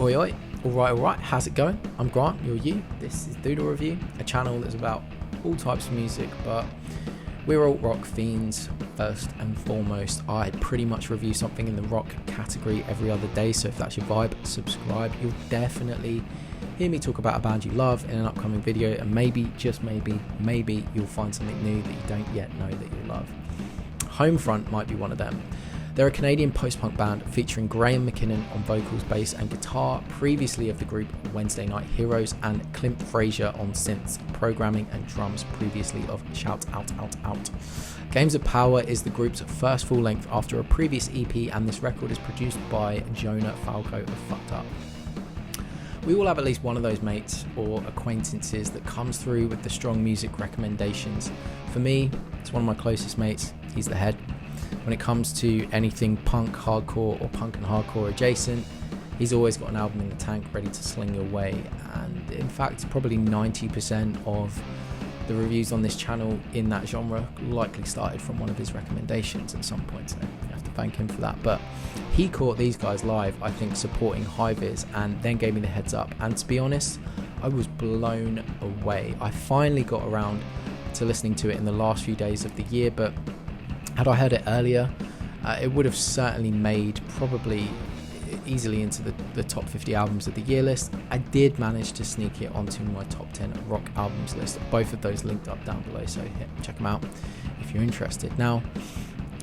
Oi oi, alright, how's it going? I'm Grant, you're you. This is Doodle Review, a channel that's about all types of music, but we're alt rock fiends first and foremost. I pretty much review something in the rock category every other day, so if that's your vibe, subscribe. You'll definitely hear me talk about a band you love in an upcoming video, and maybe, just maybe you'll find something new that you don't yet know that you love. Homefront might be one of them. They're a Canadian post-punk band featuring Graham McKinnon on vocals, bass and guitar, previously of the group Wednesday Night Heroes, and Clint Frazier on synths, programming and drums, previously of Shout Out Out Out. Games of Power is the group's first full length after a previous EP, and this record is produced by Jonah Falco of Fucked Up. We all have at least one of those mates or acquaintances that comes through with the strong music recommendations. For me, it's one of my closest mates. He's the head. When it comes to anything punk, hardcore or punk and hardcore adjacent, he's always got an album in the tank ready to sling your way, and in fact probably 90% of the reviews on this channel in that genre likely started from one of his recommendations at some point, so I have to thank him for that. But he caught these guys live, I think, supporting High Vis, and then gave me the heads up, and to be honest, I was blown away. I finally got around to listening to it in the last few days of the year, but had I heard it earlier, it would have certainly made probably easily into the top 50 albums of the year list. I did manage to sneak it onto my top 10 rock albums list. Both of those linked up down below, so check them out if you're interested. Now,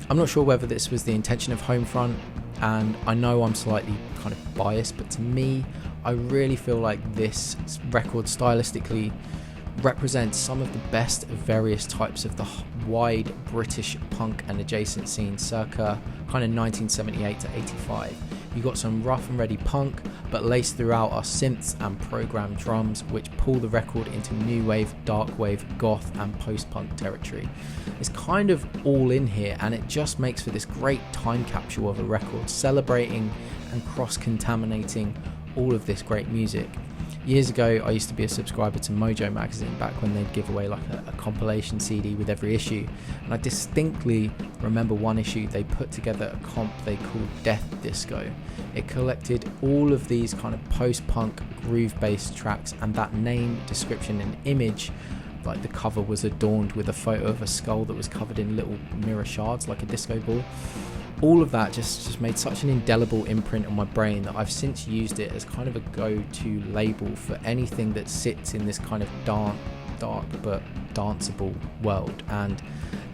I'm not sure whether this was the intention of Homefront, and I know I'm slightly kind of biased, but to me, I really feel like this record stylistically represents some of the best of various types of the wide British punk and adjacent scene circa kind of 1978 to 85. You got some rough and ready punk, but laced throughout are synths and programmed drums, which pull the record into new wave, dark wave, goth and post-punk territory. It's kind of all in here, and it just makes for this great time capsule of a record, celebrating and cross-contaminating all of this great music. Years ago, I used to be a subscriber to Mojo magazine back when they'd give away like a compilation CD with every issue, and I distinctly remember one issue they put together a comp they called Death Disco. It collected all of these kind of post-punk groove-based tracks, and that name, description and image, like the cover was adorned with a photo of a skull that was covered in little mirror shards like a disco ball. All of that just made such an indelible imprint on my brain that I've since used it as kind of a go-to label for anything that sits in this kind of dark but danceable world, and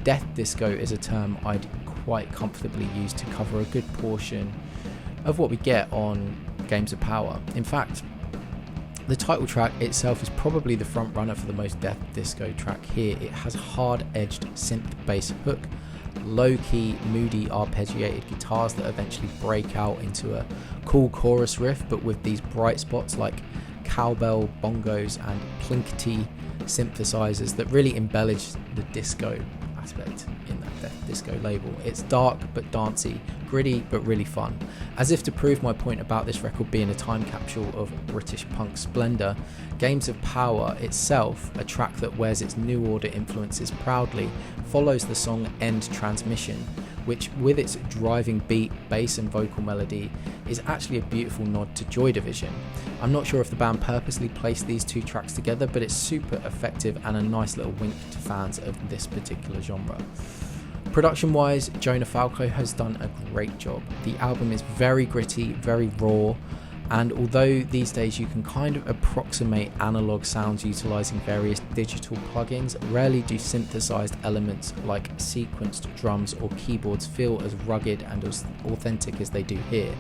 death disco is a term I'd quite comfortably use to cover a good portion of what we get on Games of Power. In fact, the title track itself is probably the front runner for the most death disco track here. It has hard-edged synth bass hook, low-key, moody, arpeggiated guitars that eventually break out into a cool chorus riff, but with these bright spots like cowbell, bongos and plinkety synthesizers that really embellish the disco aspect in that death disco label. It's dark but dancey, gritty but really fun. As if to prove my point about this record being a time capsule of British punk splendor, Games of Power itself, a track that wears its New Order influences proudly, follows the song End Transmission, which with its driving beat, bass and vocal melody is actually a beautiful nod to Joy Division. I'm not sure if the band purposely placed these two tracks together, but it's super effective and a nice little wink to fans of this particular genre. Production wise, Jonah Falco has done a great job. The album is very gritty, very raw, and although these days you can kind of approximate analog sounds utilizing various digital plugins, rarely do synthesized elements like sequenced drums or keyboards feel as rugged and as authentic as they do here.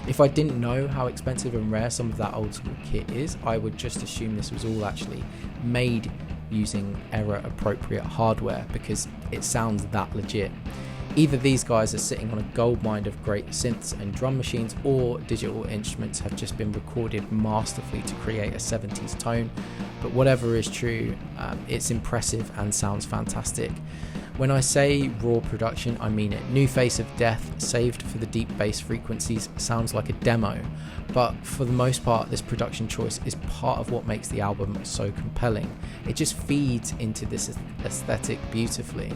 If I didn't know how expensive and rare some of that old school kit is, I would just assume this was all actually made using era appropriate hardware, because it sounds that legit. Either these guys are sitting on a goldmine of great synths and drum machines, or digital instruments have just been recorded masterfully to create a 70s tone, but whatever is true, it's impressive and sounds fantastic. When I say raw production, I mean it. New Face of Death, saved for the deep bass frequencies, sounds like a demo, but for the most part this production choice is part of what makes the album so compelling. It just feeds into this aesthetic beautifully.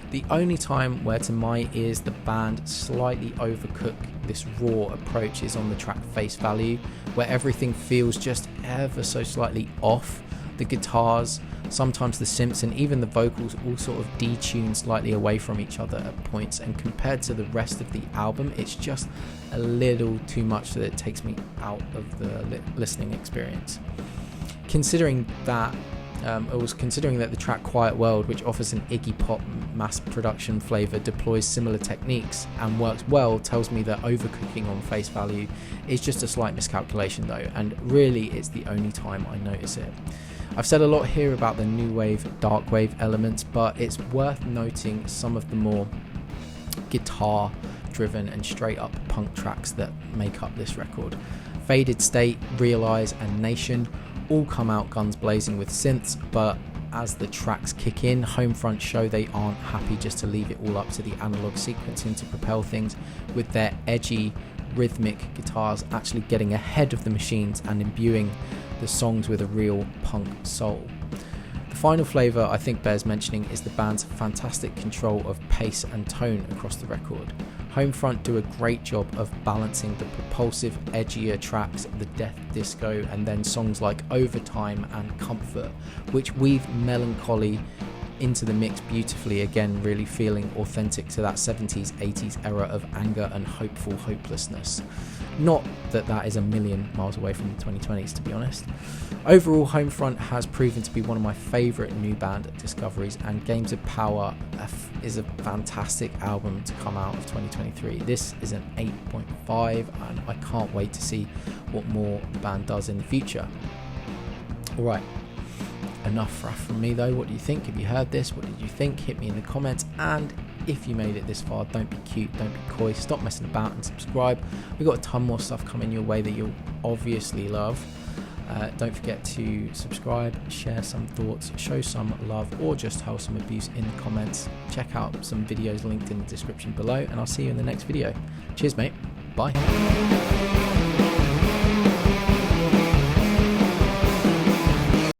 The only time where to my ears the band slightly overcook this raw approach is on the track Face Value, where everything feels just ever so slightly off. The guitars, sometimes the synths, and even the vocals all sort of detune slightly away from each other at points, and compared to the rest of the album, it's just a little too much that it takes me out of the listening experience. Considering that the track Quiet World, which offers an Iggy Pop mass production flavour, deploys similar techniques and works well, tells me that overcooking on Face Value is just a slight miscalculation though, and really it's the only time I notice it. I've said a lot here about the new wave, dark wave elements, but it's worth noting some of the more guitar driven and straight up punk tracks that make up this record. Faded State, Realize and Nation all come out guns blazing with synths, but as the tracks kick in, Homefront show they aren't happy just to leave it all up to the analog sequencing to propel things, with their edgy rhythmic guitars actually getting ahead of the machines and imbuing the songs with a real punk soul. The final flavour I think bears mentioning is the band's fantastic control of pace and tone across the record. Homefront do a great job of balancing the propulsive, edgier tracks, the death disco, and then songs like Overtime and Comfort, which weave melancholy into the mix beautifully, again really feeling authentic to that 70s, 80s era of anger and hopeful hopelessness. Not that that is a million miles away from the 2020s, to be honest. Overall, Homefront has proven to be one of my favourite new band discoveries, and Games of Power is a fantastic album to come out of 2023. This is an 8.5 and I can't wait to see what more the band does in the future. Alright, enough from me though. What do you think? Have you heard this? What did you think? Hit me in the comments, and if you made it this far, don't be cute, don't be coy, stop messing about and subscribe. We've got a ton more stuff coming your way that you'll obviously love. Don't forget to subscribe, share some thoughts, show some love, or just hurl some abuse in the comments. Check out some videos linked in the description below, and I'll see you in the next video. Cheers mate, bye.